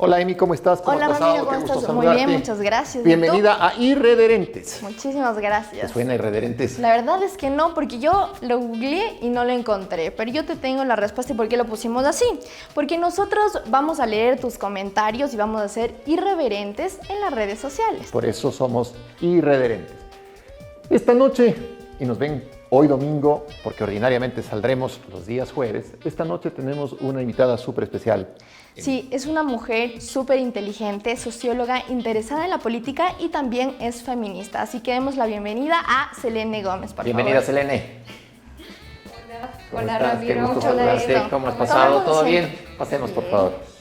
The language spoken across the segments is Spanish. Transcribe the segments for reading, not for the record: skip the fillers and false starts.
Hola Emi, ¿cómo estás? ¿Cómo Hola has pasado? Ramiro, ¿cómo Qué gusto estás? Muy saludarte. bien, muchas gracias. Bienvenida a Irreverentes. Muchísimas ¿Te gracias. suena Irreverentes? La verdad es que no, porque yo lo googleé y no lo encontré, pero yo te tengo la respuesta y por qué lo pusimos así. Porque nosotros vamos a leer tus comentarios y vamos a ser irreverentes en las redes sociales. Por eso somos Irreverentes. Esta noche, y nos ven hoy domingo, porque ordinariamente saldremos los días jueves, esta noche tenemos una invitada súper especial. Sí, es una mujer súper inteligente, socióloga, interesada en la política y también es feminista. Así que demos la bienvenida a Selene Gómez, por Bienvenida, favor. Selene. ¿Cómo Hola estás? Ramiro, Qué gusto mucho saludarte. gusto. ¿Cómo has pasado? Tomemos ¿Todo asiento. bien? Pasemos, por Bien. favor.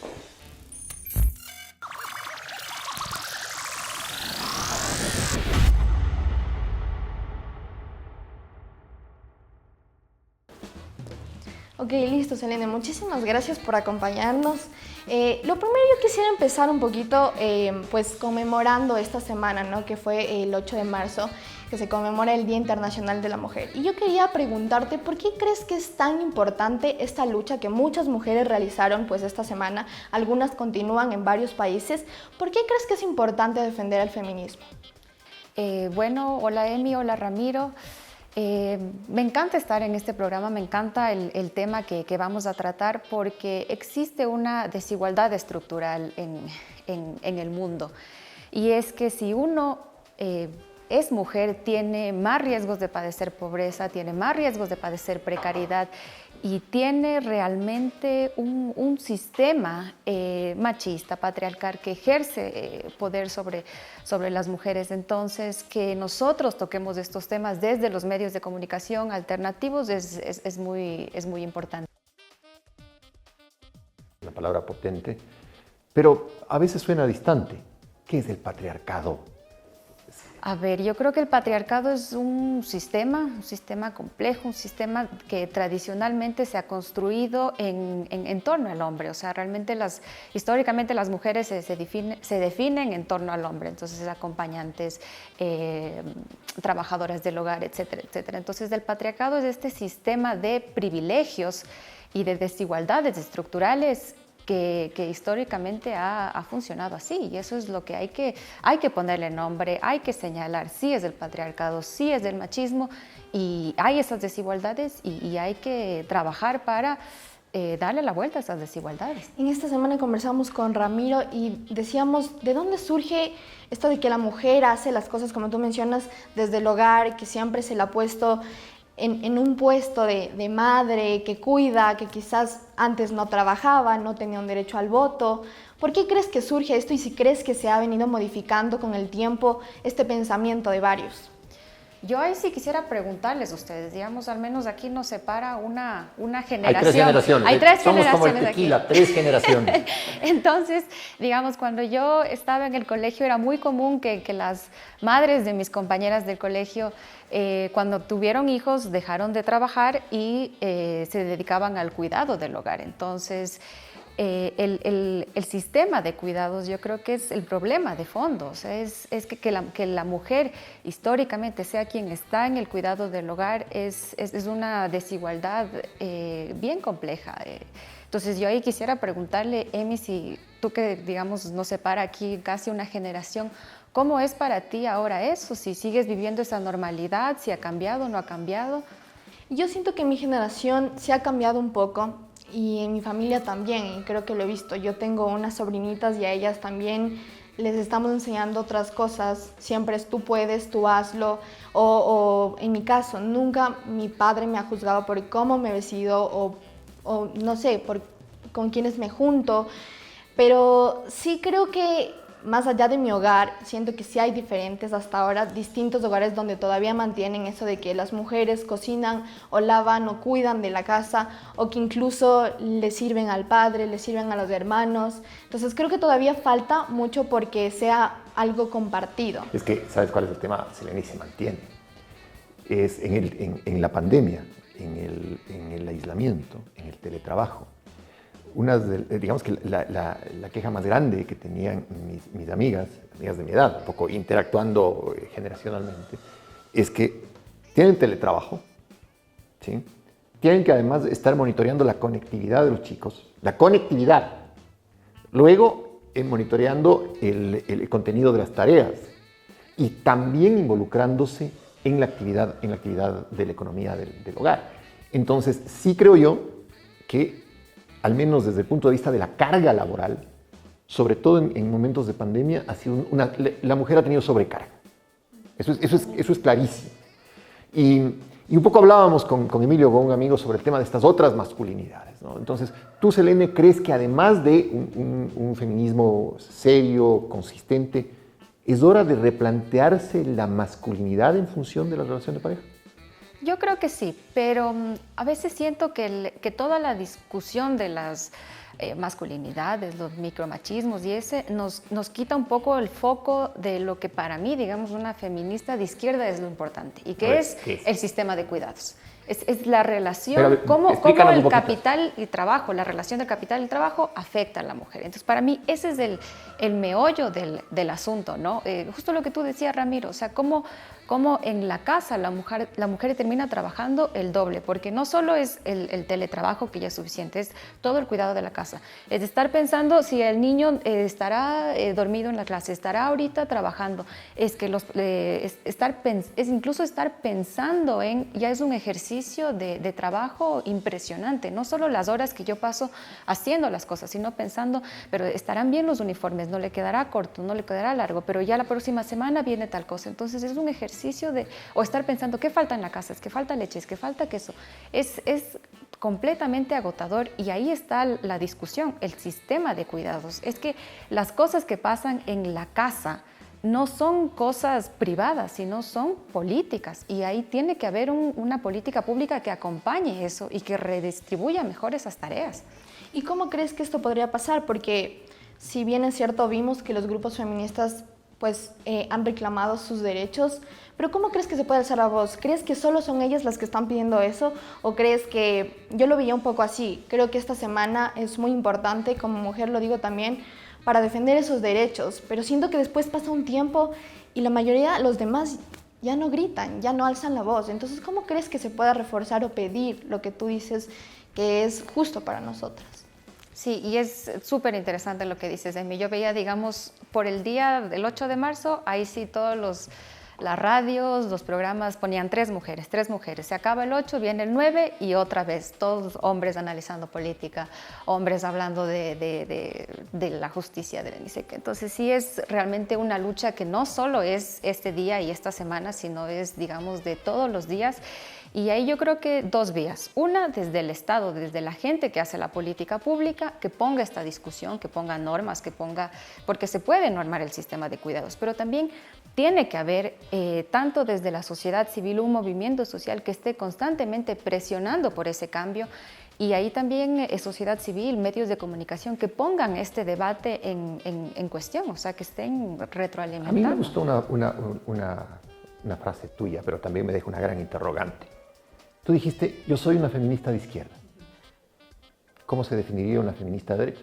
Ok, listo, Selene. Muchísimas gracias por acompañarnos. Lo primero, yo quisiera empezar un poquito, pues, conmemorando esta semana, ¿no? Que fue el 8 de marzo, que se conmemora el Día Internacional de la Mujer. Y yo quería preguntarte, ¿por qué crees que es tan importante esta lucha que muchas mujeres realizaron, pues, esta semana? Algunas continúan en varios países. ¿Por qué crees que es importante defender el feminismo? Bueno, hola Emi, hola Ramiro. Me encanta estar en este programa, me encanta el tema que vamos a tratar porque existe una desigualdad estructural en el mundo. Y es que si uno es mujer, tiene más riesgos de padecer pobreza, tiene más riesgos de padecer precariedad y tiene realmente un sistema machista, patriarcal, que ejerce poder sobre las mujeres. Entonces, que nosotros toquemos estos temas desde los medios de comunicación alternativos es muy importante. Una palabra potente, pero a veces suena distante. ¿Qué es el patriarcado? A ver, yo creo que el patriarcado es un sistema complejo, un sistema que tradicionalmente se ha construido en torno al hombre. O sea, realmente históricamente las mujeres se definen en torno al hombre. Entonces, acompañantes, trabajadoras del hogar, etcétera, etcétera. Entonces, el patriarcado es este sistema de privilegios y de desigualdades estructurales que históricamente ha funcionado así, y eso es lo que hay que ponerle nombre, hay que señalar, sí es del patriarcado, sí es del machismo, y hay esas desigualdades y hay que trabajar para darle la vuelta a esas desigualdades. En esta semana conversamos con Ramiro y decíamos, ¿de dónde surge esto de que la mujer hace las cosas, como tú mencionas, desde el hogar, que siempre se la ha puesto en un puesto de madre, que cuida, que quizás antes no trabajaba, no tenía un derecho al voto? ¿Por qué crees que surge esto y si crees que se ha venido modificando con el tiempo este pensamiento de varios? Yo ahí sí quisiera preguntarles a ustedes, digamos, al menos aquí nos separa una generación. Hay tres generaciones. Hay tres Somos como el generaciones tequila, aquí. 3 generaciones. Entonces, digamos, cuando yo estaba en el colegio era muy común que las madres de mis compañeras del colegio, cuando tuvieron hijos, dejaron de trabajar y se dedicaban al cuidado del hogar. Entonces, el sistema de cuidados yo creo que es el problema de fondo. O sea, es que la mujer históricamente sea quien está en el cuidado del hogar es una desigualdad bien compleja. Entonces yo ahí quisiera preguntarle, Emi, si tú que digamos nos separa aquí casi una generación, ¿cómo es para ti ahora eso? Si sigues viviendo esa normalidad, si ha cambiado o no ha cambiado. Yo siento que mi generación se ha cambiado un poco y en mi familia también, y creo que lo he visto. Yo tengo unas sobrinitas y a ellas también les estamos enseñando otras cosas. Siempre es tú puedes, tú hazlo. O en mi caso, nunca mi padre me ha juzgado por cómo me he vestido o no sé, con quiénes me junto. Pero sí creo que más allá de mi hogar, siento que sí hay diferentes hasta ahora, distintos hogares donde todavía mantienen eso de que las mujeres cocinan o lavan o cuidan de la casa o que incluso le sirven al padre, le sirven a los hermanos. Entonces creo que todavía falta mucho porque sea algo compartido. Es que, ¿sabes cuál es el tema? Selene, se mantiene. Es en la pandemia, en el aislamiento, en el teletrabajo. Digamos que la queja más grande que tenían mis amigas de mi edad, un poco interactuando generacionalmente, es que tienen teletrabajo, ¿sí? Tienen que además estar monitoreando la conectividad de los chicos, la conectividad. Luego, monitoreando el contenido de las tareas y también involucrándose en la actividad de la economía del hogar. Entonces, sí creo yo que, al menos desde el punto de vista de la carga laboral, sobre todo en momentos de pandemia, la mujer ha tenido sobrecarga. Eso es clarísimo. Y un poco hablábamos con Emilio, con un amigo, sobre el tema de estas otras masculinidades, ¿no? Entonces, ¿tú, Selene, crees que además de un feminismo serio, consistente, es hora de replantearse la masculinidad en función de la relación de pareja? Yo creo que sí, pero a veces siento que toda la discusión de las masculinidades, los micromachismos y nos quita un poco el foco de lo que para mí, digamos, una feminista de izquierda es lo importante y que es el sistema de cuidados. Es la relación, cómo el capital y trabajo, la relación del capital y el trabajo afecta a la mujer. Entonces, para mí, ese es el meollo del asunto, ¿no? Justo lo que tú decías, Ramiro, o sea, cómo en la casa la mujer termina trabajando el doble, porque no solo es el teletrabajo, que ya es suficiente, es todo el cuidado de la casa. Es estar pensando si el niño estará dormido en la clase, estará ahorita trabajando, es incluso estar pensando ya es un ejercicio de trabajo impresionante, no solo las horas que yo paso haciendo las cosas, sino pensando, pero estarán bien los uniformes, no le quedará corto, no le quedará largo, pero ya la próxima semana viene tal cosa. Entonces es un ejercicio o estar pensando qué falta en la casa, es que falta leche, es que falta queso. Es completamente agotador y ahí está la discusión, el sistema de cuidados. Es que las cosas que pasan en la casa no son cosas privadas, sino son políticas, y ahí tiene que haber una política pública que acompañe eso y que redistribuya mejor esas tareas. ¿Y cómo crees que esto podría pasar? Porque si bien es cierto, vimos que los grupos feministas pues han reclamado sus derechos, pero ¿cómo crees que se puede alzar la voz? ¿Crees que solo son ellas las que están pidiendo eso? ¿O crees que, yo lo veía un poco así, creo que esta semana es muy importante, como mujer lo digo también, para defender esos derechos, pero siento que después pasa un tiempo y la mayoría, los demás, ya no gritan, ya no alzan la voz. Entonces, ¿cómo crees que se pueda reforzar o pedir lo que tú dices que es justo para nosotras? Sí, y es súper interesante lo que dices, Emi. Yo veía, digamos, por el día del 8 de marzo, ahí sí las radios, los programas ponían tres mujeres. Se acaba el 8, viene el 9 y otra vez, todos hombres analizando política, hombres hablando de la justicia, de la NICEC. Entonces sí es realmente una lucha que no solo es este día y esta semana, sino es, digamos, de todos los días. Y ahí yo creo que dos vías. Una, desde el Estado, desde la gente que hace la política pública, que ponga esta discusión, que ponga normas, porque se puede normar el sistema de cuidados, pero también tiene que haber, tanto desde la sociedad civil, un movimiento social que esté constantemente presionando por ese cambio, y ahí también sociedad civil, medios de comunicación, que pongan este debate en cuestión, o sea, que estén retroalimentando. A mí me gustó una frase tuya, pero también me deja una gran interrogante. Tú dijiste, yo soy una feminista de izquierda. ¿Cómo se definiría una feminista de derecha?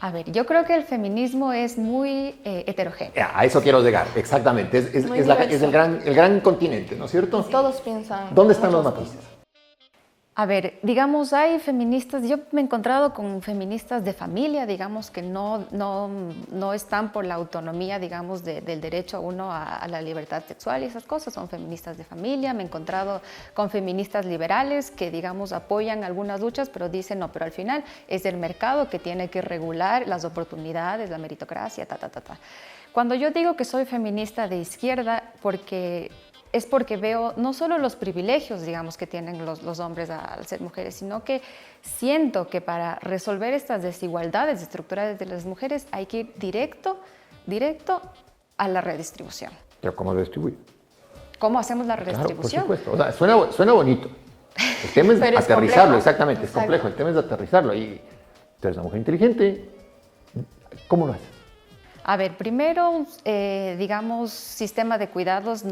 A ver, yo creo que el feminismo es muy heterogéneo. A eso quiero llegar, exactamente. Es el gran continente, ¿no es cierto? Todos piensan... ¿Dónde están los matices? A ver, digamos, hay feministas, yo me he encontrado con feministas de familia, digamos, que no están por la autonomía, digamos, del derecho a uno a la libertad sexual y esas cosas, son feministas de familia. Me he encontrado con feministas liberales que, digamos, apoyan algunas luchas, pero dicen, no, pero al final es el mercado que tiene que regular las oportunidades, la meritocracia, Cuando yo digo que soy feminista de izquierda, es porque veo no solo los privilegios, digamos, que tienen los hombres al ser mujeres, sino que siento que para resolver estas desigualdades estructurales de las mujeres hay que ir directo a la redistribución. ¿Pero cómo lo distribuye? ¿Cómo hacemos la redistribución? Claro, por supuesto. O sea, suena bonito. El tema es aterrizarlo, exactamente, es complejo. El tema es aterrizarlo. Y tú eres una mujer inteligente, ¿cómo lo haces? A ver, primero, digamos, sistema de cuidados,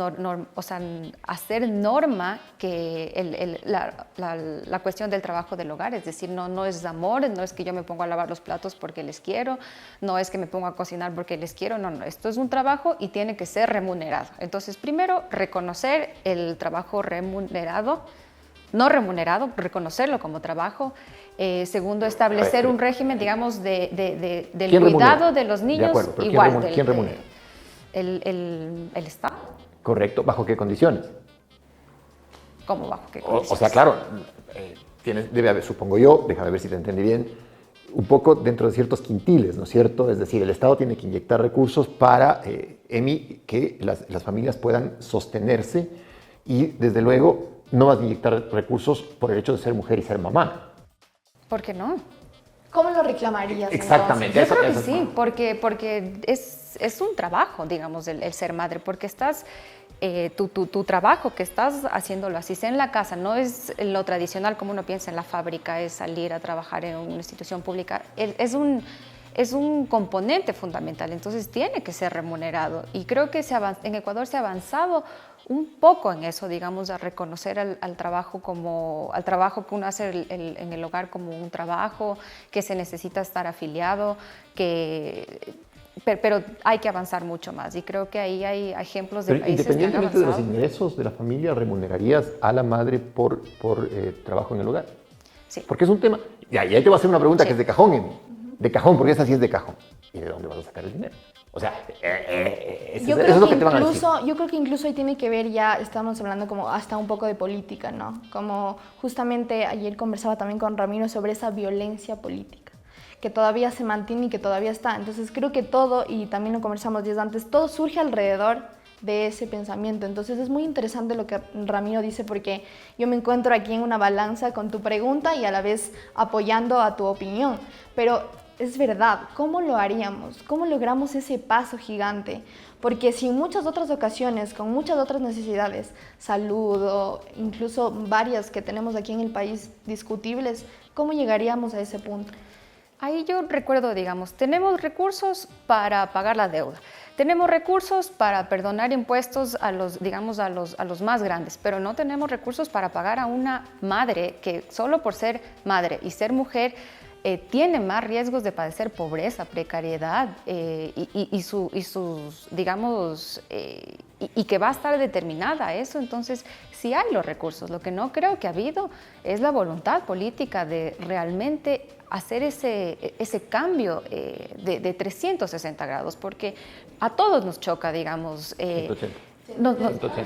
o sea, hacer norma que la cuestión del trabajo del hogar, es decir, no es amor, no es que yo me pongo a lavar los platos porque les quiero, no es que me pongo a cocinar porque les quiero, no, esto es un trabajo y tiene que ser remunerado. Entonces, primero, reconocer el trabajo remunerado no remunerado, reconocerlo como trabajo. Segundo, establecer un régimen, digamos, del cuidado de los niños. De acuerdo, pero igual. ¿quién remunera? El Estado. Correcto, ¿bajo qué condiciones? ¿Cómo bajo qué condiciones? O sea, claro, debe haber, supongo yo, déjame ver si te entendí bien, un poco dentro de ciertos quintiles, ¿no es cierto? Es decir, el Estado tiene que inyectar recursos para, que las familias puedan sostenerse y, desde luego, no vas a inyectar recursos por el hecho de ser mujer y ser mamá. ¿Por qué no? ¿Cómo lo reclamarías? Exactamente. Yo creo que sí, porque es un trabajo, digamos, el ser madre, porque estás, tu trabajo que estás haciéndolo así, sea en la casa, no es lo tradicional como uno piensa en la fábrica, es salir a trabajar en una institución pública, es un componente fundamental, entonces tiene que ser remunerado. Y creo que en Ecuador se ha avanzado un poco en eso, digamos, a reconocer al trabajo que uno hace en el hogar como un trabajo, que se necesita estar afiliado, pero hay que avanzar mucho más. Y creo que ahí hay ejemplos de países que han avanzado. Independientemente de los ingresos de la familia, ¿remunerarías a la madre por trabajo en el hogar? Sí. Porque es un tema... Y ahí te voy a hacer una pregunta Sí. que es de cajón, de cajón, porque esa sí es de cajón. ¿Y de dónde vas a sacar el dinero? O sea, eso es lo que te van a decir. Yo creo que incluso ahí tiene que ver, ya estamos hablando como hasta un poco de política, ¿no? Como justamente ayer conversaba también con Ramiro sobre esa violencia política que todavía se mantiene y que todavía está. Entonces creo que todo, y también lo conversamos días antes, todo surge alrededor de ese pensamiento. Entonces es muy interesante lo que Ramiro dice, porque yo me encuentro aquí en una balanza con tu pregunta y a la vez apoyando a tu opinión. Pero es verdad, ¿cómo lo haríamos? ¿Cómo logramos ese paso gigante? Porque si en muchas otras ocasiones, con muchas otras necesidades, salud o incluso varias que tenemos aquí en el país discutibles, ¿cómo llegaríamos a ese punto? Ahí yo recuerdo, digamos, tenemos recursos para pagar la deuda, tenemos recursos para perdonar impuestos a los más grandes, pero no tenemos recursos para pagar a una madre que solo por ser madre y ser mujer tiene más riesgos de padecer pobreza, precariedad y que va a estar determinada a eso. Entonces, sí hay los recursos. Lo que no creo que ha habido es la voluntad política de realmente hacer ese cambio de 360 grados, porque a todos nos choca, digamos. 180. No, 180.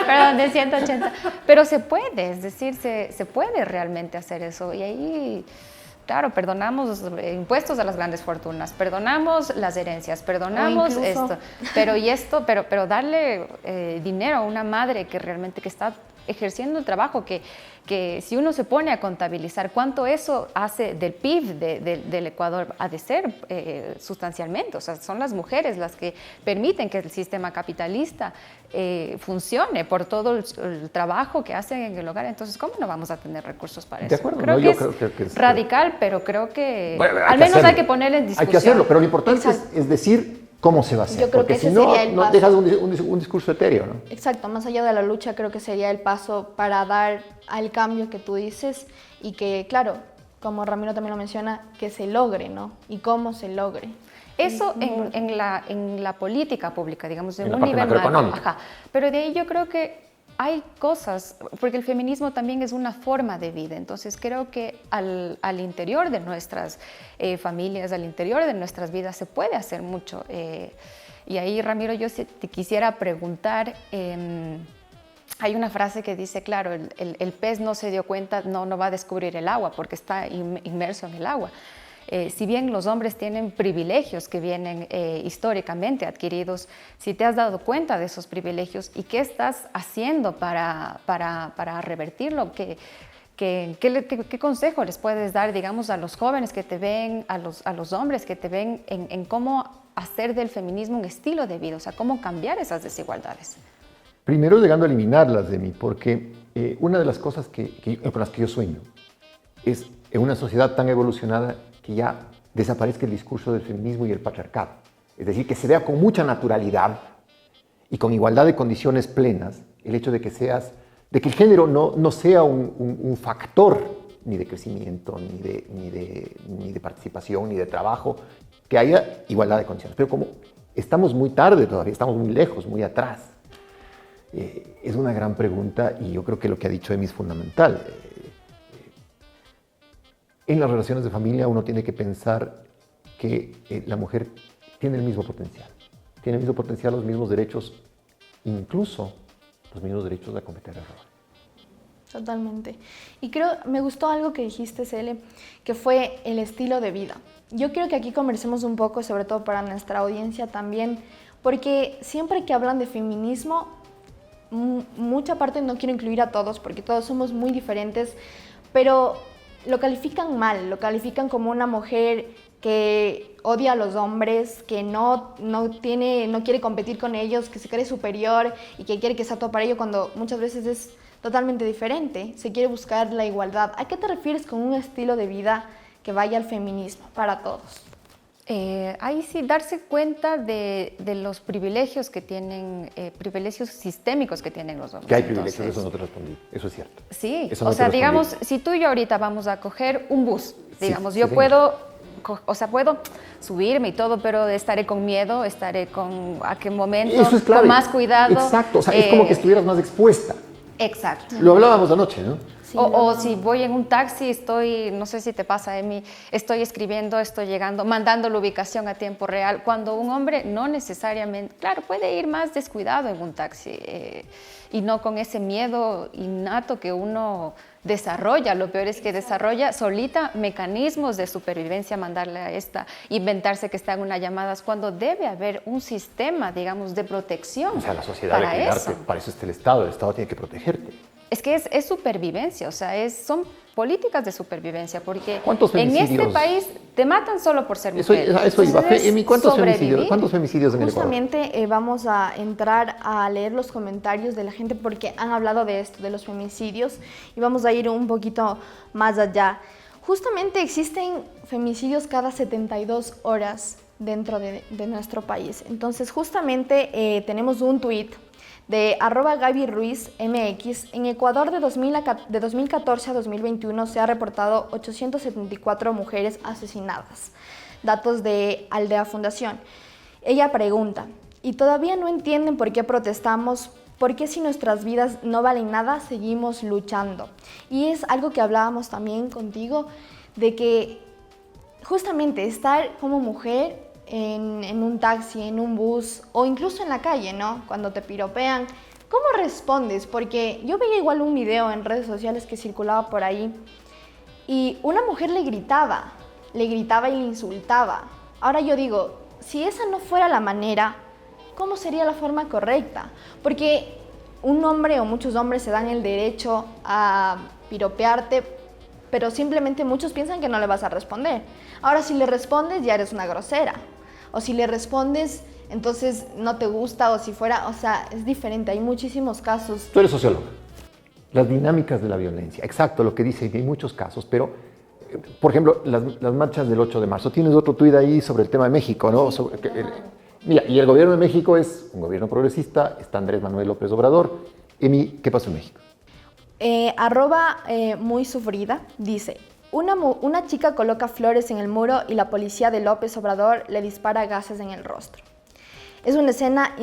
Perdón, de 180. Pero se puede, es decir, se puede realmente hacer eso. Y ahí, claro, perdonamos impuestos a las grandes fortunas, perdonamos las herencias, perdonamos incluso... esto, pero darle dinero a una madre que realmente que está ejerciendo el trabajo, que si uno se pone a contabilizar cuánto eso hace del PIB del Ecuador, ha de ser sustancialmente. O sea, son las mujeres las que permiten que el sistema capitalista funcione por todo el trabajo que hacen en el hogar. Entonces, ¿cómo no vamos a tener recursos para eso? De acuerdo, creo que es radical, pero creo que al menos hay que ponerle en discusión. Hay que hacerlo, pero lo importante es decir cómo se va a hacer. Yo creo porque que si ese no, sería el paso. dejas un discurso etéreo, ¿no? Exacto, más allá de la lucha creo que sería el paso para dar al cambio que tú dices y que, claro, como Ramiro también lo menciona, que se logre, ¿no? Y cómo se logre. Eso en la política pública, digamos, en un parte nivel macroeconómica. Ajá. Pero de ahí yo creo que hay cosas, porque el feminismo también es una forma de vida, entonces creo que al interior de nuestras familias, al interior de nuestras vidas se puede hacer mucho. Y ahí, Ramiro, yo te quisiera preguntar, hay una frase que dice, claro, el pez no se dio cuenta, no va a descubrir el agua porque está inmerso en el agua. Si bien los hombres tienen privilegios que vienen históricamente adquiridos, si te has dado cuenta de esos privilegios y qué estás haciendo para revertirlo, ¿qué consejo les puedes dar, digamos, a los jóvenes que te ven, a los hombres que te ven en cómo hacer del feminismo un estilo de vida, o sea, cómo cambiar esas desigualdades? Primero, llegando a eliminarlas de mí, porque una de las cosas con las que yo sueño es en una sociedad tan evolucionada que ya desaparezca el discurso del feminismo y el patriarcado. Es decir, que se vea con mucha naturalidad y con igualdad de condiciones plenas el hecho de que el género no sea un factor ni de crecimiento, ni de participación, ni de trabajo, que haya igualdad de condiciones. Pero como estamos muy tarde todavía, estamos muy lejos, muy atrás. Es una gran pregunta y yo creo que lo que ha dicho Emi es fundamental. En las relaciones de familia uno tiene que pensar que la mujer tiene el mismo potencial. Tiene el mismo potencial, los mismos derechos, incluso los mismos derechos de cometer errores. Totalmente. Y me gustó algo que dijiste, Cele, que fue el estilo de vida. Yo quiero que aquí conversemos un poco, sobre todo para nuestra audiencia también, porque siempre que hablan de feminismo, mucha parte, no quiero incluir a todos, porque todos somos muy diferentes, pero lo califican mal, lo califican como una mujer que odia a los hombres, que no quiere competir con ellos, que se cree superior y que quiere que sea todo para ello, cuando muchas veces es totalmente diferente. Se quiere buscar la igualdad. ¿A qué te refieres con un estilo de vida que vaya al feminismo para todos? Ahí sí, darse cuenta de los privilegios que tienen, privilegios sistémicos que tienen los hombres. Que hay privilegios, entonces, eso no te respondí, eso es cierto. Sí, eso no o sea, te digamos, si tú y yo ahorita vamos a coger un bus, digamos, sí, yo sí, puedo, o sea, puedo subirme y todo, pero estaré con miedo, estaré a qué momento, eso es clave. Con más cuidado. Exacto, o sea, es como que estuvieras más expuesta. Exacto. Lo hablábamos anoche, ¿no? Sí, o si voy en un taxi, no sé si te pasa, Emi, estoy escribiendo, estoy llegando, mandando la ubicación a tiempo real, cuando un hombre no necesariamente, claro, puede ir más descuidado en un taxi y no con ese miedo innato que uno desarrolla. Lo peor es que desarrolla solita mecanismos de supervivencia, mandarle a inventarse que está en una llamada, cuando debe haber un sistema, digamos, de protección. O sea, la sociedad debe cuidarte, para eso está el Estado tiene que protegerte. Es que es supervivencia, o sea, son políticas de supervivencia, porque en ¿Cuántos este país te matan solo por ser mujer. Eso iba. Emi, ¿cuántos femicidios en el Ecuador? Justamente vamos a entrar a leer los comentarios de la gente porque han hablado de esto, de los femicidios, y vamos a ir un poquito más allá. Justamente existen femicidios cada 72 horas dentro de nuestro país. Entonces, justamente tenemos un tuit de @GabyRuizMX. En Ecuador de 2014 a 2021 se ha reportado 874 mujeres asesinadas. Datos de Aldea Fundación. Ella pregunta, ¿y todavía no entienden por qué protestamos? ¿Por qué si nuestras vidas no valen nada seguimos luchando? Y es algo que hablábamos también contigo, de que justamente estar como mujer en un taxi, en un bus o incluso en la calle, ¿no? Cuando te piropean, ¿cómo respondes? Porque yo veía igual un video en redes sociales que circulaba por ahí y una mujer le gritaba y le insultaba. Ahora yo digo, si esa no fuera la manera, ¿cómo sería la forma correcta? Porque un hombre o muchos hombres se dan el derecho a piropearte, pero simplemente muchos piensan que no le vas a responder. Ahora, si le respondes, ya eres una grosera. O si le respondes, entonces no te gusta, o si fuera, o sea, es diferente, hay muchísimos casos. Tú eres socióloga. Las dinámicas de la violencia, exacto, lo que dice, hay muchos casos, pero, por ejemplo, las marchas del 8 de marzo. Tienes otro tuit ahí sobre el tema de México, ¿no? Mira, y el gobierno de México es un gobierno progresista, está Andrés Manuel López Obrador. Emi, ¿qué pasó en México? Muy sufrida dice, una chica coloca flores en el muro y la policía de López Obrador le dispara gases en el rostro. Es una escena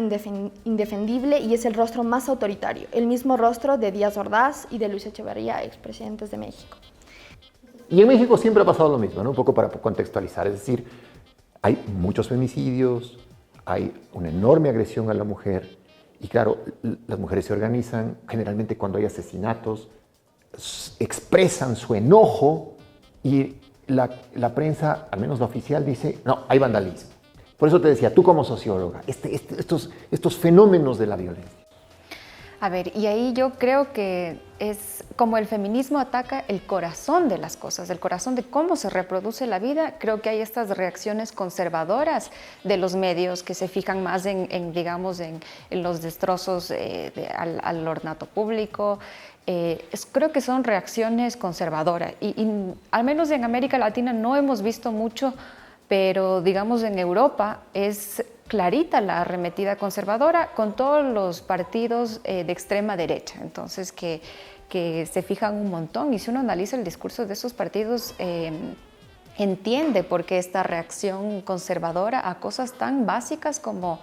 indefendible y es el rostro más autoritario, el mismo rostro de Díaz Ordaz y de Luis Echeverría, expresidentes de México. Y en México siempre ha pasado lo mismo, ¿no? Un poco para contextualizar, es decir, hay muchos femicidios, hay una enorme agresión a la mujer y claro, las mujeres se organizan, generalmente cuando hay asesinatos, expresan su enojo y la prensa, al menos la oficial, dice, no, hay vandalismo. Por eso te decía, tú como socióloga, estos fenómenos de la violencia. A ver, y ahí yo creo que es como el feminismo ataca el corazón de las cosas, el corazón de cómo se reproduce la vida. Creo que hay estas reacciones conservadoras de los medios que se fijan más digamos, en los destrozos al ornato público. Creo que son reacciones conservadoras y al menos en América Latina no hemos visto mucho, pero digamos en Europa es clarita la arremetida conservadora con todos los partidos de extrema derecha, entonces que se fijan un montón y si uno analiza el discurso de esos partidos entiende por qué esta reacción conservadora a cosas tan básicas como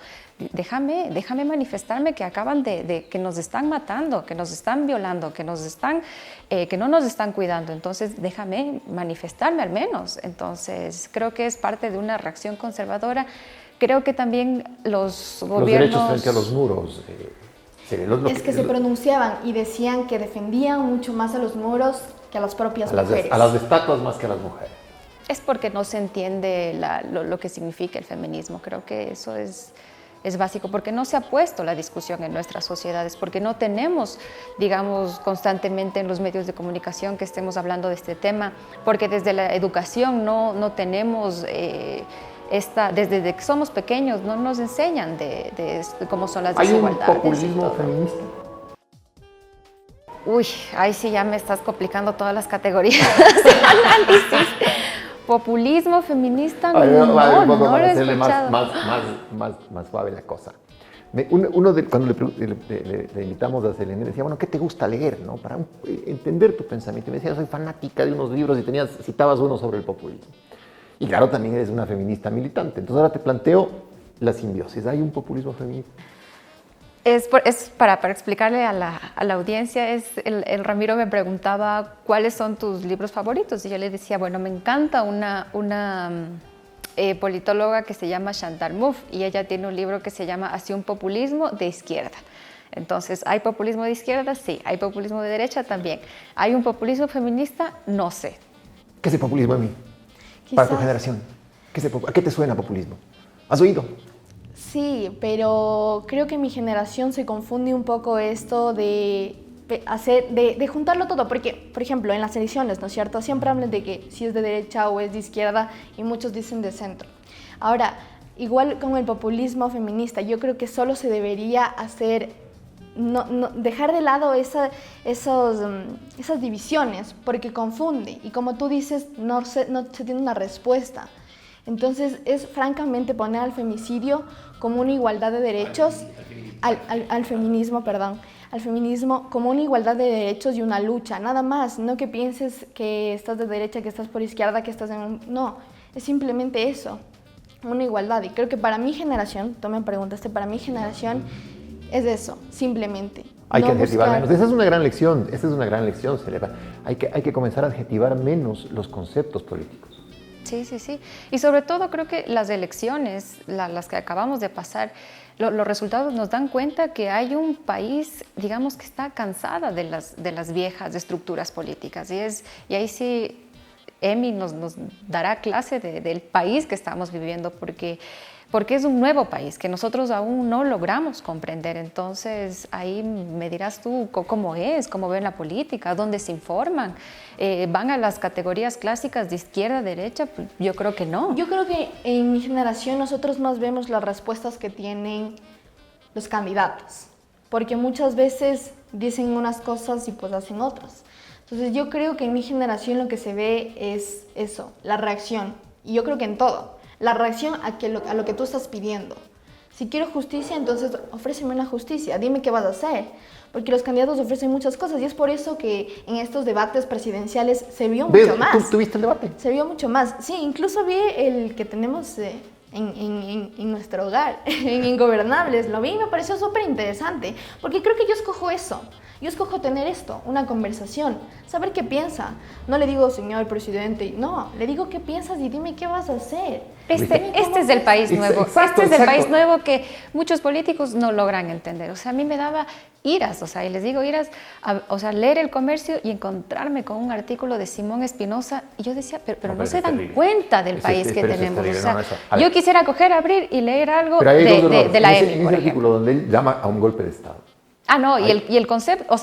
déjame manifestarme que acaban que nos están matando, que nos están violando, que no nos están cuidando, entonces déjame manifestarme al menos. Entonces creo que es parte de una reacción conservadora. Creo que también los gobiernos... Los derechos frente a los muros. Es que se pronunciaban y decían que defendían mucho más a los muros que a las propias mujeres. A las estatuas más que a las mujeres. Es porque no se entiende lo que significa el feminismo. Creo que eso es básico, porque no se ha puesto la discusión en nuestras sociedades, porque no tenemos, digamos, constantemente en los medios de comunicación que estemos hablando de este tema, porque desde la educación no tenemos... desde que somos pequeños no nos enseñan de cómo son las desigualdades. ¿Hay un populismo feminista? Uy, ahí sí ya me estás complicando todas las categorías de análisis. Populismo feminista, no lo he escuchado. Más suave la cosa. Cuando le invitamos a Selene, decía, bueno, ¿qué te gusta leer, no? Para entender tu pensamiento. Y me decía, soy fanática de unos libros y citabas uno sobre el populismo. Y claro, también eres una feminista militante. Entonces ahora te planteo la simbiosis. ¿Hay un populismo feminista? Para explicarle a la audiencia, el Ramiro me preguntaba cuáles son tus libros favoritos y yo le decía, bueno, me encanta una politóloga que se llama Chantal Mouffe y ella tiene un libro que se llama Hacia un populismo de izquierda. Entonces, ¿hay populismo de izquierda? Sí. ¿Hay populismo de derecha? También. ¿Hay un populismo feminista? No sé. ¿Qué es el populismo a mí? Para tu generación. ¿A qué te suena populismo? ¿Has oído? Sí, pero creo que en mi generación se confunde un poco esto de juntarlo todo, porque, por ejemplo, en las elecciones, ¿no es cierto? Siempre hablan de que si es de derecha o es de izquierda y muchos dicen de centro. Ahora, igual con el populismo feminista, yo creo que solo se debería hacer, dejar de lado esas divisiones, porque confunde y como tú dices, no se tiene una respuesta. Entonces es francamente poner al femicidio como una igualdad de derechos, al feminismo como una igualdad de derechos y una lucha, nada más, no que pienses que estás de derecha, que estás por izquierda, que estás no, es simplemente eso, una igualdad. Y creo que para mi generación, tú me preguntaste, para mi generación es eso, simplemente. Hay que adjetivar menos. Esa es una gran lección, Selene. Hay que comenzar a adjetivar menos los conceptos políticos. Sí. Y sobre todo creo que las elecciones, las que acabamos de pasar, los resultados nos dan cuenta que hay un país, digamos, que está cansada de las viejas estructuras políticas. Y ahí sí, Emi nos dará clase del país que estamos viviendo, porque es un nuevo país que nosotros aún no logramos comprender. Entonces, ahí me dirás tú cómo ven la política, dónde se informan. ¿Van a las categorías clásicas de izquierda, derecha? Pues yo creo que no. Yo creo que en mi generación nosotros más vemos las respuestas que tienen los candidatos, porque muchas veces dicen unas cosas y pues hacen otras. Entonces, yo creo que en mi generación lo que se ve es eso, la reacción. Y yo creo que en todo. La reacción a lo que tú estás pidiendo. Si quiero justicia, entonces ofréceme una justicia, dime qué vas a hacer. Porque los candidatos ofrecen muchas cosas y es por eso que en estos debates presidenciales se vio mucho más. ¿Tú viste el debate? Se vio mucho más. Sí, incluso vi el que tenemos en nuestro hogar, en Ingobernables. Lo vi y me pareció súper interesante. Porque creo que yo escojo eso. Yo escojo tener esto, una conversación, saber qué piensa. No le digo, señor presidente, no, le digo qué piensas y dime qué vas a hacer. Este es el país nuevo. Exacto, este es el país nuevo que muchos políticos no logran entender. O sea, a mí me daba iras, y les digo iras, leer El Comercio y encontrarme con un artículo de Simón Espinosa y yo decía, pero no se dan cuenta del país que tenemos. Yo quisiera abrir y leer algo de la EMI, por ejemplo. Artículo donde él llama a un golpe de Estado. Y el concepto,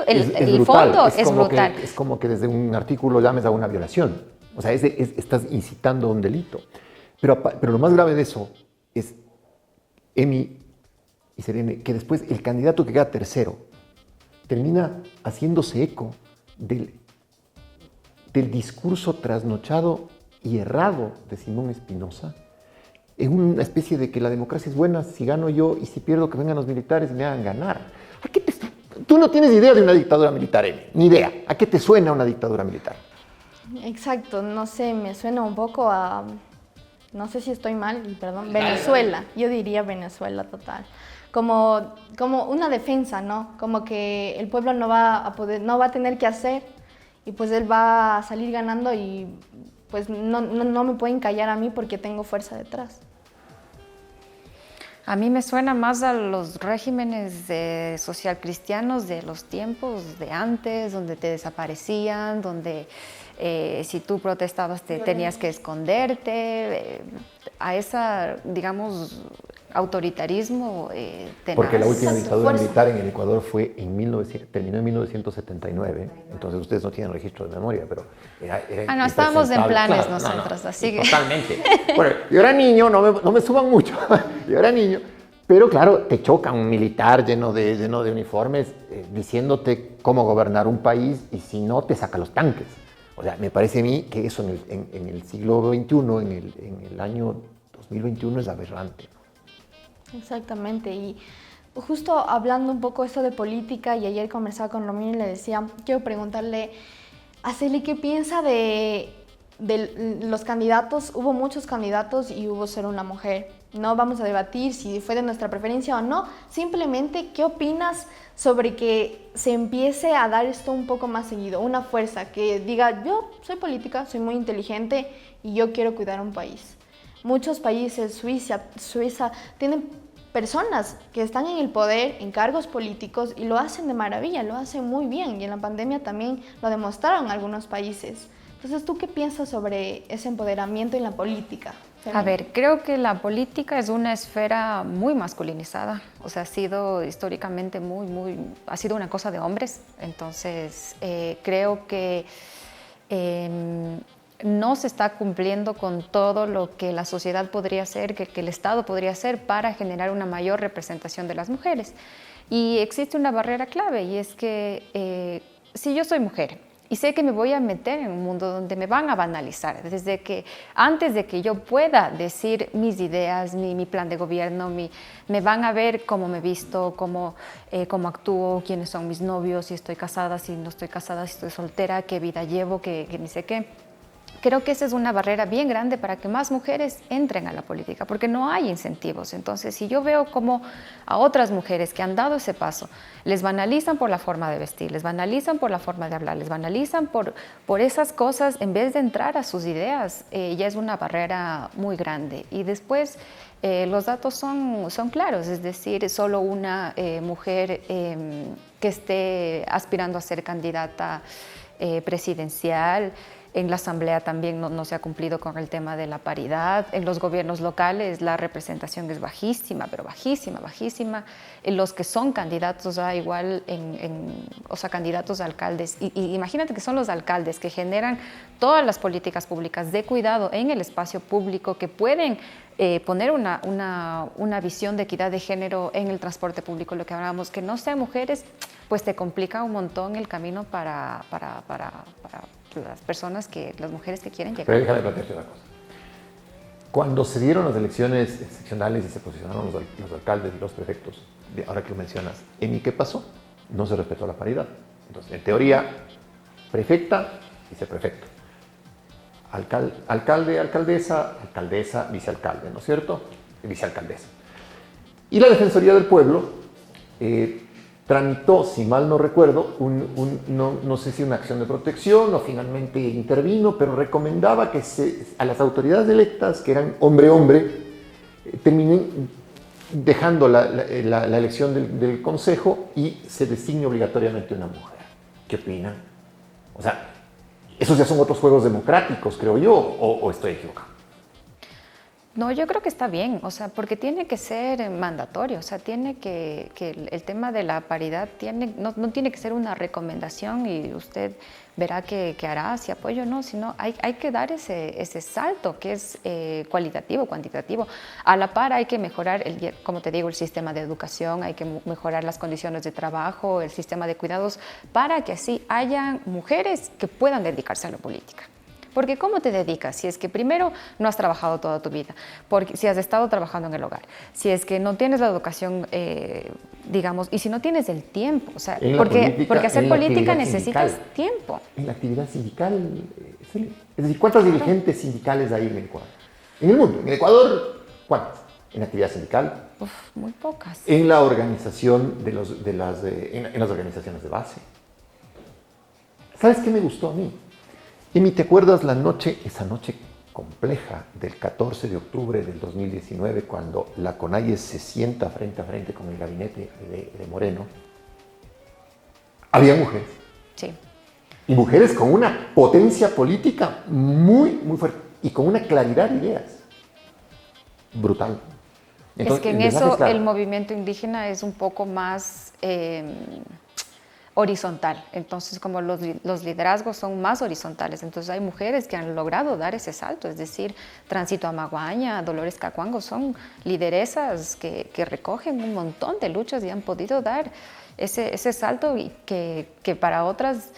el fondo es brutal. Es como que desde un artículo llames a una violación. O sea, estás incitando a un delito. Pero lo más grave de eso es Emi y Selene, que después el candidato que queda tercero termina haciéndose eco del discurso trasnochado y errado de Simón Espinosa, en una especie de que la democracia es buena si gano yo y si pierdo que vengan los militares y me hagan ganar. Tú no tienes idea de una dictadura militar, Emi, ni idea. ¿A qué te suena una dictadura militar? Exacto, no sé, me suena un poco a, no sé si estoy mal, perdón, Venezuela, yo diría Venezuela total. Como una defensa, ¿no? Como que el pueblo no va a poder, no va a tener que hacer y pues él va a salir ganando y pues no me pueden callar a mí porque tengo fuerza detrás. A mí me suena más a los regímenes socialcristianos de los tiempos de antes, donde te desaparecían, donde si tú protestabas te tenías que esconderte, a esa, digamos, autoritarismo tenaz. Porque la última dictadura militar en el Ecuador fue terminó en 1979, entonces ustedes no tienen registro de memoria, pero era no, estábamos en planes claro, nosotros, así que... Totalmente. Bueno, yo era niño, no me suban mucho, yo era niño, pero claro, te choca un militar lleno de uniformes diciéndote cómo gobernar un país y si no, te saca los tanques. O sea, me parece a mí que eso en el siglo XXI, en el año 2021 es aberrante. Exactamente, y justo hablando un poco esto de política, y ayer conversaba con Romina y le decía, quiero preguntarle a Celi qué piensa de los candidatos. Hubo muchos candidatos y hubo ser una mujer. No vamos a debatir si fue de nuestra preferencia o no, simplemente qué opinas sobre que se empiece a dar esto un poco más seguido, una fuerza que diga, yo soy política, soy muy inteligente y yo quiero cuidar un país. Muchos países, Suiza, tienen personas que están en el poder, en cargos políticos, y lo hacen de maravilla, lo hacen muy bien. Y en la pandemia también lo demostraron algunos países. Entonces, ¿tú qué piensas sobre ese empoderamiento en la política? A ver, creo que la política es una esfera muy masculinizada. O sea, ha sido históricamente ha sido una cosa de hombres. Entonces, creo que no se está cumpliendo con todo lo que la sociedad podría hacer, que el Estado podría hacer para generar una mayor representación de las mujeres. Y existe una barrera clave, y es que si yo soy mujer y sé que me voy a meter en un mundo donde me van a banalizar, antes de que yo pueda decir mis ideas, mi plan de gobierno, me van a ver cómo me visto, cómo actúo, quiénes son mis novios, si estoy casada, si no estoy casada, si estoy soltera, qué vida llevo, que ni sé qué. Creo que esa es una barrera bien grande para que más mujeres entren a la política, porque no hay incentivos. Entonces, si yo veo como a otras mujeres que han dado ese paso, les banalizan por la forma de vestir, les banalizan por la forma de hablar, les banalizan por esas cosas, en vez de entrar a sus ideas, ya es una barrera muy grande. Y después, los datos son claros, es decir, solo una mujer que esté aspirando a ser candidata presidencial. En la Asamblea también no se ha cumplido con el tema de la paridad. En los gobiernos locales la representación es bajísima, pero bajísima, bajísima. En los que son candidatos a igual, o sea, candidatos a alcaldes. Y imagínate que son los alcaldes que generan todas las políticas públicas de cuidado en el espacio público, que pueden poner una visión de equidad de género en el transporte público. Lo que hablábamos, que no sean mujeres, pues te complica un montón el camino para las mujeres que quieren llegar. Pero déjame plantearte una cosa. Cuando se dieron las elecciones seccionales y se posicionaron los alcaldes y los prefectos, ahora que lo mencionas, ¿en qué pasó? No se respetó la paridad. Entonces, en teoría, prefecta, viceprefecto. Alcalde, alcaldesa, vicealcalde, ¿no es cierto? Vicealcaldesa. Y la Defensoría del Pueblo tramitó, si mal no recuerdo, no sé si una acción de protección o finalmente intervino, pero recomendaba que a las autoridades electas, que eran hombre-hombre, terminen dejando la elección del consejo y se designe obligatoriamente una mujer. ¿Qué opinan? O sea, esos ya son otros juegos democráticos, creo yo, o estoy equivocado. No, yo creo que está bien, o sea, porque tiene que ser mandatorio, o sea, tiene que el tema de la paridad no tiene que ser una recomendación y usted verá qué hará, si apoyo o no, sino hay que dar ese salto que es cualitativo, cuantitativo. A la par hay que mejorar, como te digo, el sistema de educación, hay que mejorar las condiciones de trabajo, el sistema de cuidados, para que así hayan mujeres que puedan dedicarse a la política. Porque ¿cómo te dedicas? Si es que primero no has trabajado toda tu vida, porque si has estado trabajando en el hogar, si es que no tienes la educación, digamos, y si no tienes el tiempo, o sea, porque hacer política necesitas tiempo. En la actividad sindical, sí. Es decir, ¿cuántos dirigentes sindicales hay en el Ecuador? En el mundo, en el Ecuador, ¿cuántas? En actividad sindical. Uf, muy pocas. En la organización en las organizaciones de base. ¿Sabes qué me gustó a mí? Emi, ¿te acuerdas esa noche compleja del 14 de octubre del 2019, cuando la CONAIES se sienta frente a frente con el gabinete de Moreno? Había mujeres. Sí. Y mujeres con una potencia política muy, muy fuerte y con una claridad de ideas brutal. Entonces, es que en eso el movimiento indígena es un poco más horizontal. Entonces, como los liderazgos son más horizontales, entonces hay mujeres que han logrado dar ese salto. Es decir, Tránsito Amaguaña, Dolores Cacuango, son lideresas que recogen un montón de luchas y han podido dar ese salto y que para otras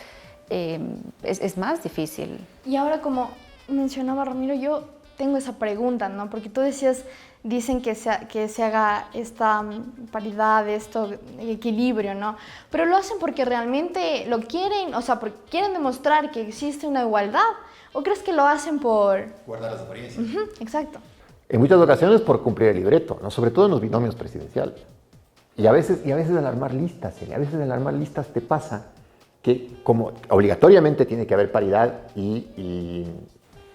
es más difícil. Y ahora, como mencionaba Ramiro, yo tengo esa pregunta, ¿no? Porque tú decías, dicen que se haga esta paridad, equilibrio, ¿no? Pero lo hacen porque realmente lo quieren, o sea, porque quieren demostrar que existe una igualdad, ¿o crees que lo hacen por guardar las apariencias? Exacto. En muchas ocasiones por cumplir el libreto, ¿no? Sobre todo en los binomios presidenciales. Y a veces alarmar listas, a veces alarmar listas te pasa que como obligatoriamente tiene que haber paridad y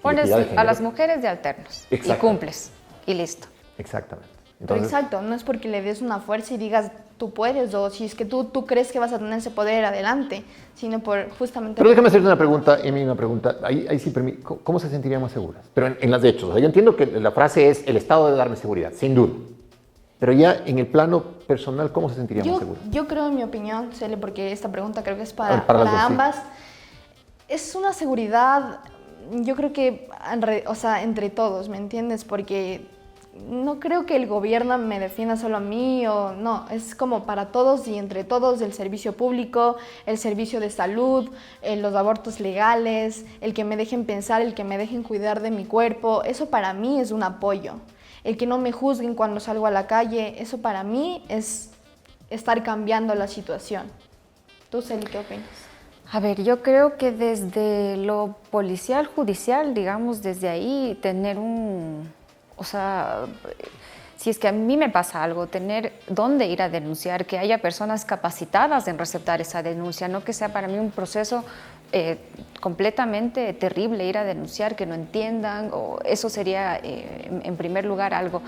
pones a las mujeres de alternos y cumples y listo. Exactamente. Entonces, pero exacto, no es porque le des una fuerza y digas tú puedes o si es que tú crees que vas a tener ese poder adelante, sino por justamente... Pero déjame hacerte una pregunta, Emi, ahí sí, ¿cómo se sentirían más seguras? Pero en las hechos, o sea, yo entiendo que la frase es el Estado debe darme seguridad, sin duda. Pero ya en el plano personal, ¿cómo se sentiría más segura? Yo creo, en mi opinión, Cele, porque esta pregunta creo que es para ambas, sí. Es una seguridad, yo creo que, o sea, entre todos, ¿me entiendes? Porque no creo que el gobierno me defienda solo a mí, o no, es como para todos y entre todos, el servicio público, el servicio de salud, los abortos legales, el que me dejen pensar, el que me dejen cuidar de mi cuerpo, eso para mí es un apoyo. El que no me juzguen cuando salgo a la calle, eso para mí es estar cambiando la situación. ¿Tú, Celi, qué opinas? A ver, yo creo que desde lo policial, judicial, digamos, desde ahí tener o sea, si es que a mí me pasa algo, tener dónde ir a denunciar, que haya personas capacitadas en receptar esa denuncia, no que sea para mí un proceso completamente terrible ir a denunciar, que no entiendan, o eso sería en primer lugar algo.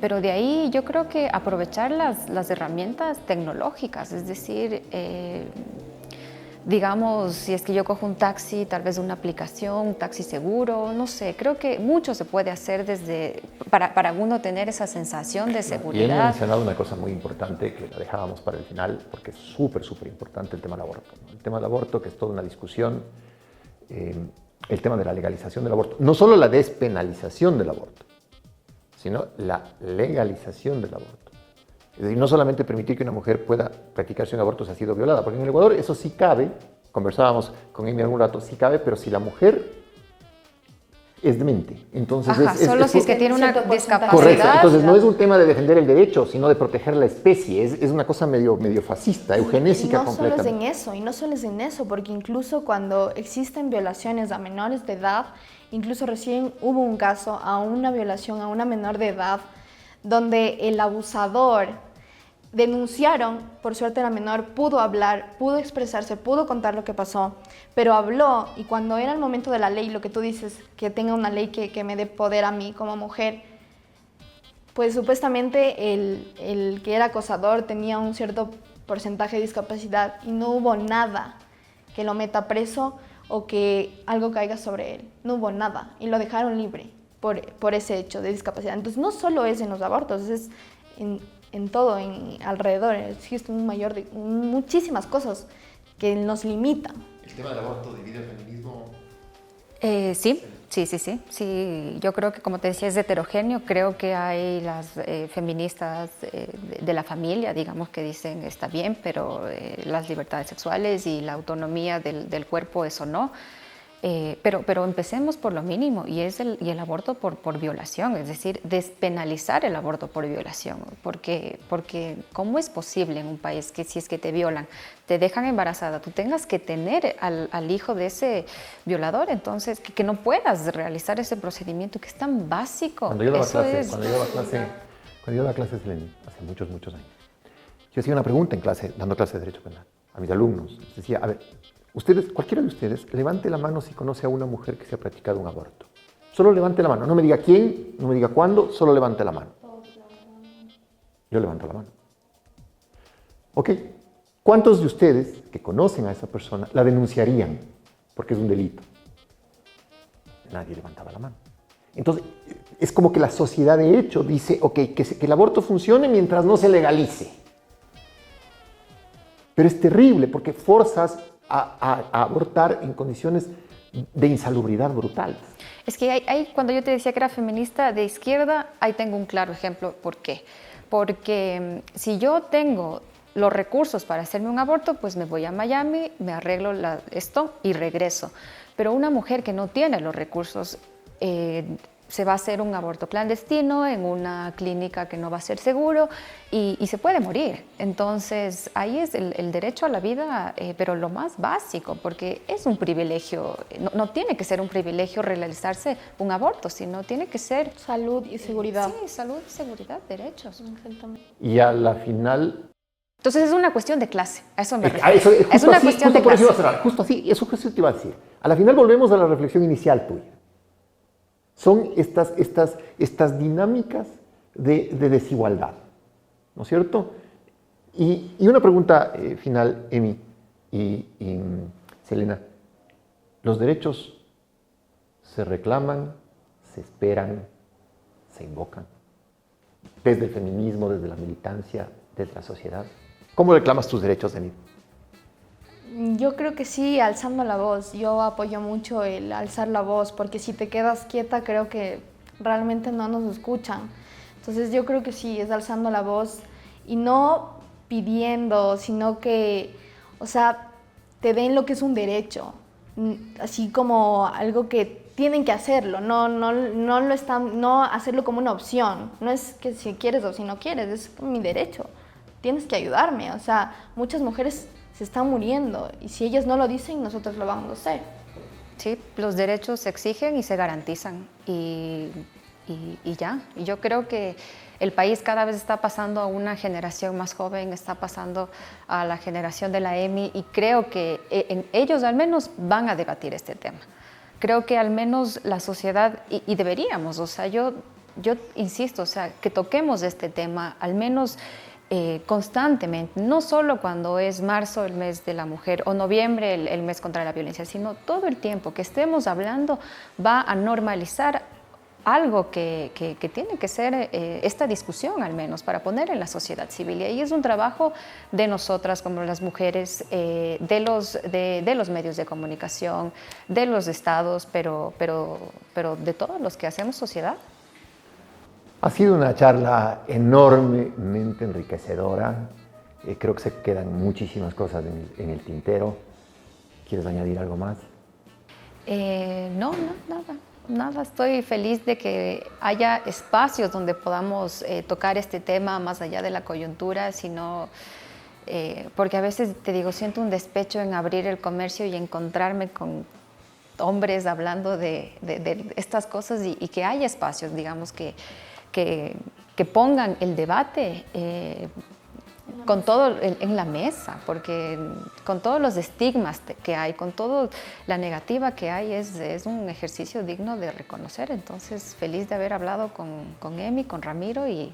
Pero de ahí yo creo que aprovechar las herramientas tecnológicas, es decir, digamos, si es que yo cojo un taxi, tal vez una aplicación, un taxi seguro, no sé, creo que mucho se puede hacer para uno tener esa sensación de seguridad. Y he mencionado una cosa muy importante que la dejábamos para el final, porque es súper importante el tema del aborto, ¿no? El tema del aborto, que es toda una discusión, el tema de la legalización del aborto, no solo la despenalización del aborto, sino la legalización del aborto. Es decir, no solamente permitir que una mujer pueda practicarse un aborto si ha sido violada, porque en el Ecuador eso sí cabe, conversábamos con Emi algún rato, sí cabe, pero si la mujer es demente, entonces solo si es que tiene una discapacidad. Correcto, entonces no es un tema de defender el derecho, sino de proteger la especie, es una cosa medio fascista, eugenésica completamente. No solo es en eso, y no solo es en eso, porque incluso cuando existen violaciones a menores de edad, incluso recién hubo un caso a una violación a una menor de edad, donde el abusador denunciaron, por suerte la menor pudo hablar, pudo expresarse, pudo contar lo que pasó, pero habló, y cuando era el momento de la ley, lo que tú dices, que tenga una ley que me dé poder a mí como mujer, pues supuestamente el que era acosador tenía un cierto porcentaje de discapacidad y no hubo nada que lo meta preso o que algo caiga sobre él, no hubo nada y lo dejaron libre por ese hecho de discapacidad. Entonces no solo es en los abortos, es en todo, alrededor, existe muchísimas cosas que nos limitan. ¿El tema del aborto divide el feminismo? Sí, yo creo que, como te decía, es heterogéneo. Creo que hay las feministas de la familia, digamos, que dicen está bien, pero las libertades sexuales y la autonomía del cuerpo, eso no. Pero empecemos por lo mínimo, y es el aborto por violación, es decir, despenalizar el aborto por violación, porque ¿cómo es posible en un país que si es que te violan, te dejan embarazada, tú tengas que tener al hijo de ese violador, entonces que no puedas realizar ese procedimiento que es tan básico? Cuando yo daba clases, Selene, hace muchos años, yo hacía una pregunta en clase, dando clase de Derecho Penal, a mis alumnos. Les decía, a ver, cualquiera de ustedes, levante la mano si conoce a una mujer que se ha practicado un aborto. Solo levante la mano, no me diga quién, no me diga cuándo, solo levante la mano. Yo levanto la mano. Ok, ¿cuántos de ustedes que conocen a esa persona la denunciarían porque es un delito? Nadie levantaba la mano. Entonces, es como que la sociedad de hecho dice, ok, que el aborto funcione mientras no se legalice. Pero es terrible porque forzas a abortar en condiciones de insalubridad brutales. Es que cuando yo te decía que era feminista de izquierda, ahí tengo un claro ejemplo. ¿Por qué? Porque si yo tengo los recursos para hacerme un aborto, pues me voy a Miami, me arreglo esto y regreso. Pero una mujer que no tiene los recursos se va a hacer un aborto clandestino en una clínica que no va a ser seguro y se puede morir. Entonces, ahí es el derecho a la vida, pero lo más básico, porque es un privilegio. No tiene que ser un privilegio realizarse un aborto, sino tiene que ser... Salud y seguridad. Sí, salud y seguridad, derechos. Exactamente. Y a la final... Entonces, es una cuestión de clase, a eso me refiero. Es una cuestión de clase. Justo así, eso te iba a decir. A la final volvemos a la reflexión inicial tuya. Son estas dinámicas de desigualdad, ¿no es cierto? Y una pregunta final, Emi y Selena. ¿Los derechos se reclaman, se esperan, se invocan? Desde el feminismo, desde la militancia, desde la sociedad. ¿Cómo reclamas tus derechos, Emi? Yo creo que sí, alzando la voz. Yo apoyo mucho el alzar la voz, porque si te quedas quieta creo que realmente no nos escuchan. Entonces yo creo que sí, es alzando la voz y no pidiendo, sino que, o sea, te den lo que es un derecho, así como algo que tienen que hacerlo, no hacerlo como una opción. No es que si quieres o si no quieres, es mi derecho. Tienes que ayudarme, o sea, muchas mujeres se están muriendo y si ellas no lo dicen, nosotros lo vamos a hacer. Sí, los derechos se exigen y se garantizan y ya. Y yo creo que el país cada vez está pasando a una generación más joven, está pasando a la generación de la EMI y creo que ellos al menos van a debatir este tema. Creo que al menos la sociedad, y deberíamos, o sea, yo insisto, o sea, que toquemos este tema al menos constantemente, no solo cuando es marzo, el mes de la mujer, o noviembre, el mes contra la violencia, sino todo el tiempo que estemos hablando va a normalizar algo que tiene que ser esta discusión al menos para poner en la sociedad civil. Y ahí es un trabajo de nosotras como las mujeres, de los medios de comunicación, de los estados, pero de todos los que hacemos sociedad. Ha sido una charla enormemente enriquecedora. Creo que se quedan muchísimas cosas en el tintero. ¿Quieres añadir algo más? No, nada. Estoy feliz de que haya espacios donde podamos tocar este tema más allá de la coyuntura, sino porque a veces, te digo, siento un despecho en abrir el comercio y encontrarme con hombres hablando de estas cosas y que haya espacios, digamos, que pongan el debate con todo en la mesa, porque con todos los estigmas que hay, con toda la negativa que hay, es un ejercicio digno de reconocer. Entonces, feliz de haber hablado con Emi, con Ramiro y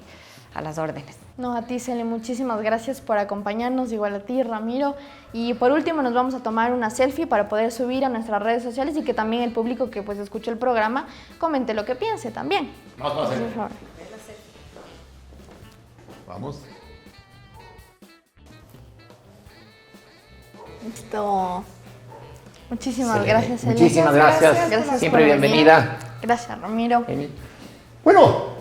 a las órdenes. No, a ti, Cele, muchísimas gracias por acompañarnos, igual a ti, Ramiro. Y por último nos vamos a tomar una selfie para poder subir a nuestras redes sociales y que también el público que pues escuchó el programa comente lo que piense también. Vamos a hacer. Vamos. Listo. Muchísimas gracias, Cele. Muchísimas gracias. Siempre bienvenida. Venir. Gracias, Ramiro. Bueno,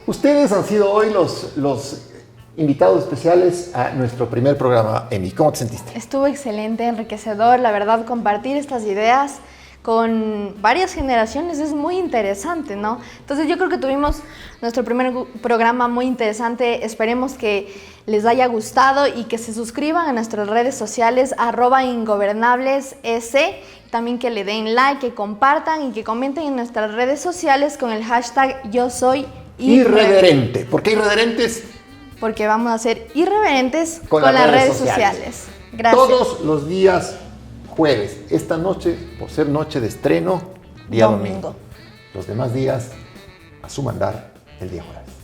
ustedes han sido hoy los invitados especiales a nuestro primer programa, Emi. ¿Cómo te sentiste? Estuvo excelente, enriquecedor, la verdad, compartir estas ideas con varias generaciones es muy interesante, ¿no? Entonces yo creo que tuvimos nuestro primer programa muy interesante. Esperemos que les haya gustado y que se suscriban a nuestras redes sociales @ingobernables_s, también que le den like, que compartan y que comenten en nuestras redes sociales con el hashtag yo soy irreverente. ¿Por qué irreverentes? Porque vamos a ser irreverentes con las redes sociales. Gracias. Todos los días jueves. Esta noche, por ser noche de estreno, día domingo. Los demás días, a su mandar, el día jueves.